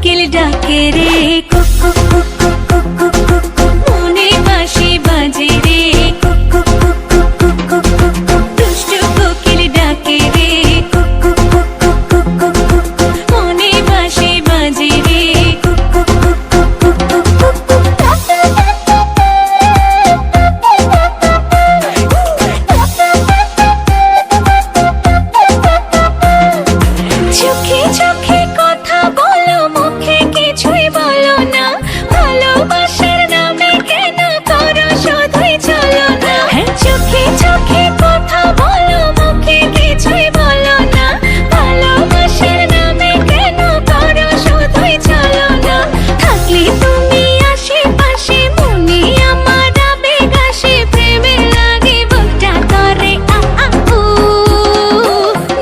কোকিল ডাকে রে কুক কুক কুক কুক কুক কুক কুক কুক, মনে বাঁশি বাজে রে কুক কুক কুক কুক কুক কুক কুক কুক, দুষ্টু কোকিল ডাকে রে কুক কুক কুক কুক কুক কুক কুক কুক, মনে বাঁশি বাজে রে কুক কুক কুক কুক কুক কুক কুক কুক। চোখে চোখে কথা বলো, মুখে কিছুই বলো না, ভালোবাসার নামে কেন করো শুধুই চলো না। চোখে চোখে কথা বলো, মুখে কিছুই বলো না, ভালোবাসার নামে কেন করো শুধুই চলো না। থাকলে তুমি আশেপাশে, মনে আমার আবেগ আসে, প্রেমে লাগে বুকটা করে আ আ উ।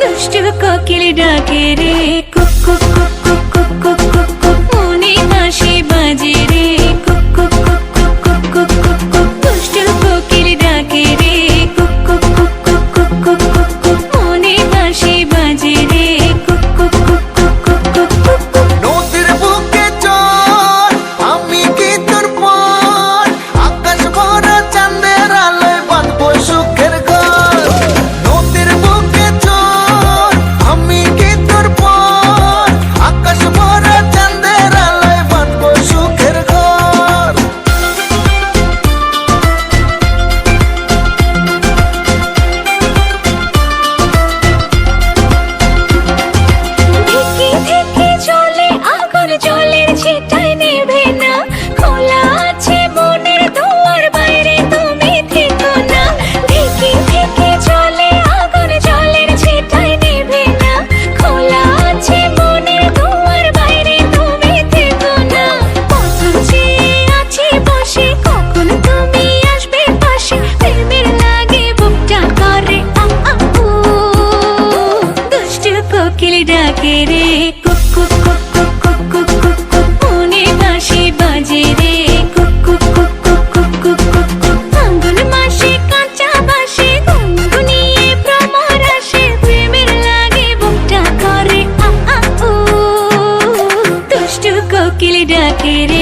দুষ্টু কোকিল ডাকে রে কুক কুক কুক কুক কুক কুক কুক কুক, মনে বাঁশি বাজে রে কুক কুক কুক কুক কুক কুক কুক কুক, দুষ্টু কোকিল ডাকে রে কুক কুক কুক কুক কুক কুক কুক কুক, মনে বাঁশি বাজে রে কুক কুক কুক কুক কুক কুক কুক কুক। নদীর বুকে চল, আমি কি তোর পর, আকাশ ভরা চাঁদের আলোয় বাঁধবো সুখের ঘর। নদীর বুকে চল, আমি কি তোর পর, আকাশ ভরা চাঁদের আলোয় বাঁধবো সুখের ঘর। ঢেকে ঢেকে চলে আগুন, জলের ছিটায় নেভে না, খোলা আছে মনের দুয়ার, বাইরে তুমি থেকো না। ঢেকে ঢেকে চলে আগুন, জলের ছিটায় নেভে না, খোলা আছে মনের দুয়ার, বাইরে তুমি থেকো না। কখন চেয়ে আছি বসে, কখন তুমি আসবে পাশে, প্রেমের লাগে বুকটা করে আ আ উ। দুষ্টু কোকিল ডাকে রে কুক কুক কুক কুক কুক কুক কুক কুক, মনে বাঁশি বাজে রে কুক কুক কুক কুক কুক কুক কুক কুক। ফাল্গুন মাসে কাঁচা বাঁশে গুনগুনিয়ে ভ্রমর আসে, প্রেমের লাগে বুকটা করে আ আ উ। দুষ্টু কোকিল ডাকে রে